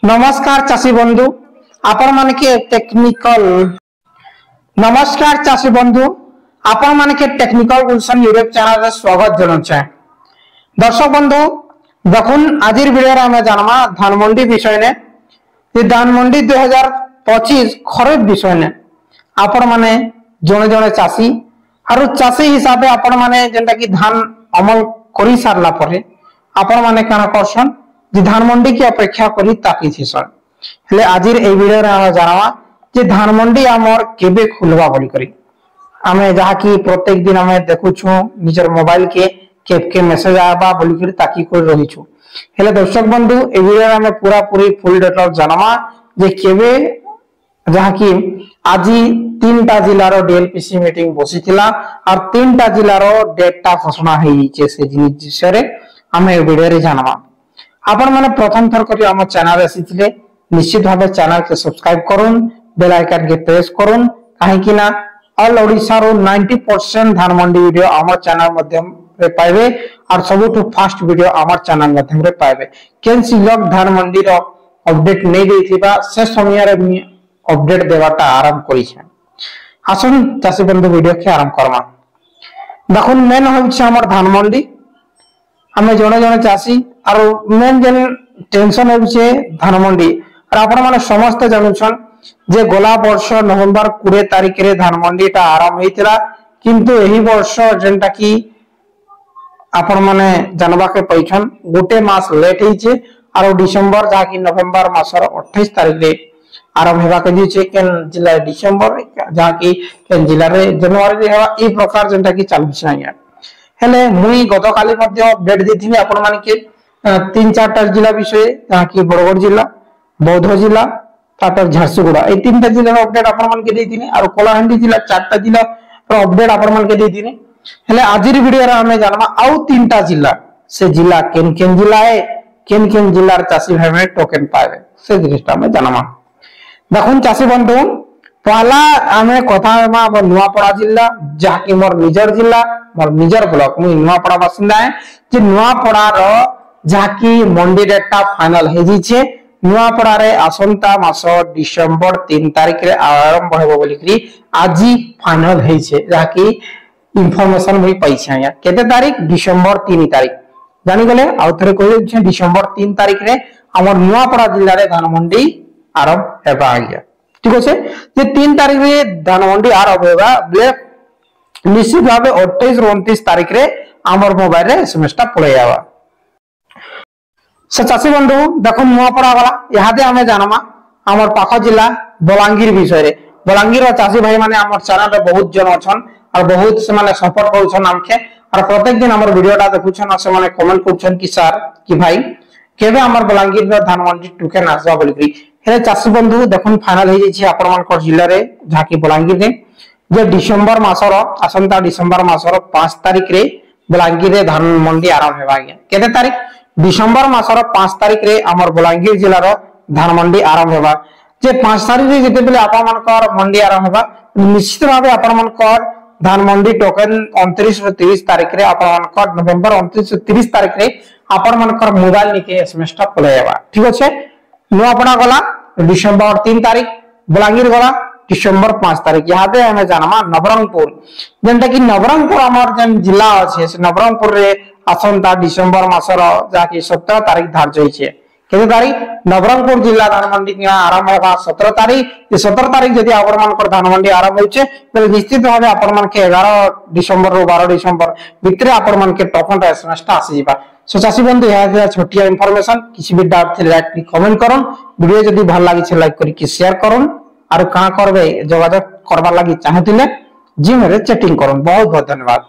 नमस्कार चाषी बंधु आपण मान के टेक्निकल नमस्कार चाषी बंधु आपण मान के टेक्निकल गुलशन यूट्यूब चैनल रे स्वागत जनाछे। दर्शक बंधु देखुन आज वीडियो रे हमें जानमा धान मंडी विषय ने ये धान मंडी 2025 खरीफ विषय ने आपण माने जणे जणे चाषी आरो चाषी हिसाब से आपण माने जेंटा कि धान अमल करि सारला परे आपण माने काना करसन जे धान मंडी की अपेक्षा करी ताकी थिसन हेले आजिर ए वीडियो रे हम जानवा जे धान मंडी हमर केबे खुलवा बोली करी हमें जहा की प्रत्येक दिन हमें देखु छु निजर मोबाइल के केब के मैसेज आबा बोली करी ताकी कर रही छु हेले दर्शक बंधु ए वीडियो रे हमें पूरा पूरी फुल डिटेल जानवा जे केबे जहा की आजी 3टा जिल्ला रो डीएलपीसी मीटिंग बसिथिला और 3टा जिल्ला रो डेटा घोषणा हेई जे से जिनिस रे हमें ए वीडियो रे जानवा आपण माने प्रथम थर करी हम चैनल आसीथिले निश्चित भाबे चैनल के सब्सक्राइब करूं बेल आइकन के प्रेस करूं काहे कि ना ऑल ओडिसा रो 90% धान मंडी वीडियो हमर चैनल माध्यम रे पाइबे और सबुठु फास्ट वीडियो हमर चैनल माध्यम रे पाइबे केनसी लोग धान मंडी रो अपडेट नै देथिबा से समय रे अपडेट देवाटा आरंभ करी छै। आसन चासी बंधु वीडियो के आरंभ करमा देखुन मेन होय छै हमर धान मंडी हमें जने जने चाषी और मेन जन टेंशन होचे धान मंडी और आपण माने समस्त जानुछन जे गोला वर्ष नवंबर 20 तारिख रे धान मंडी ता आरंभ हेतिला किंतु एही वर्ष जेंटा की आपण माने जानबा के पैछन गोटे मास लेट हिचे और डिसेंबर जा की नवंबर मासर 28 तारिख रे आरंभ हेबा के दिछे केन जिला डिसेंबर जा की केन जिला रे जनवरी रे हेबा ई प्रकार जेंटा की चालू छै हेले मुई गतकाली मध्ये अपडेट देथिनि आपण माने के 3-4टा जिला विषय जहा कि बरगढ़ जिला बौद्ध जिला तापर झारसुगुड़ा ए 3टा जिला रो अपडेट आपण माने के देथिनि और कोलाहांडी जिला 4टा जिला रो अपडेट आपण माने के देथिनि हेले आजिर वीडियो रे हमें जानबा आउ 3टा जिला से जिला केन केन जिला है केन केन जिला रे चासी भाई में टोकन पावे से जिनिसटा हमें जानबा देखुन चासी बंधु पहला हमें कथा मा नुआपड़ा जिला जहा कि मोर निजर जिला मोर निजर ब्लॉक मु नुआपड़ा बासिंदा है जे नुआपड़ा रो जहा कि मंडी डेटा फाइनल हे जी छे नुआपड़ा रे आसंता मास डिसेंबर 3 तारिख रे आरंभ होबो बोली करी आजी फाइनल हे छे जहा कि इंफॉर्मेशन भी पैछा या केते तारीख डिसेंबर 3 तारीख जानि गले आ थरे कहि छे डिसेंबर 3 तारिख रे हमर नुआपड़ा जिल्ला रे धान मंडी आरंभ हेबा आगिया ठीक है जे 3 तारिख रे धान मंडी आरंभ होबा ब्ले निश्चित भाबे 28 और 29 तारिख रे हमर मोबाइल रे एसएमएस ता पळे आवा से चासी बंधु देखो नुआपड़ा वाला यहादे हमें जानमा हमर पाखा जिला बलांगीर विषय रे बलांगीर रो चासी भाई माने हमर चैनल रे बहुत जन अछन और बहुत से माने सपोर्ट करछन हमके और प्रत्येक दिन हमर वीडियोटा देखुछन और से माने कमेंट करछन कि सर कि भाई केबे हमर बलांगीर रो धान मंडी टुके नासबा बोली करी हे चासी बंधु देखुन फाइनल हे छी आपण मानकर जिल्ला रे झाकी बलांगीर रे जे डिसेंबर मासर आसंता डिसेंबर मासर 5 तारिख रे बलांगीर रे धान मंडी आरंभ हेबा गया केते तारिख डिसेंबर मासर 5 तारिख रे हमर बलांगीर जिल्ला रो धान मंडी आरंभ हेबा जे 5 तारिख रे जते बेले आपण मानकर मंडी आरंभ हेबा निश्चित भाबे आपण मानकर धान मंडी टोकन 29 और 30 तारिख रे आपण मानकर नवंबर 29 और 30 तारिख रे आपण मानकर मोबाइल निके एसएमएस टा पळेबा ठीक अछि नुआपड़ा गला डिसेंबर 3 तारिख बलांगीर गला डिसेंबर 5 तारिख यादे हमें जानमा नवरंगपुर जेंटा कि नवरंगपुर हमर जन जिला अछि नवरंगपुर रे आसंता डिसेंबर मासर जाकी 17 तारिख धार्य होइछे केते तारिख नवरंगपुर जिला धान मंडी के आरंभ होगा 17 तारिख ये 17 तारिख यदि आपण मानकर धान मंडी आरंभ होइछे त निश्चित भाबे आपण मान के 11 डिसेंबर रो 12 डिसेंबर भितरे आपण मान के टोकन एसएमएस ता आसी जिबा सो चासी बंधु यह छोटिया इंफॉर्मेशन किसी भी डाउट थे लाइक कमेंट करन वीडियो जदी भल लागि छे लाइक करी के शेयर करन और का करबे जोगाजोग करबा लागि चाहतिले जी मेरे चैटिंग करन बहुत बहुत धन्यवाद।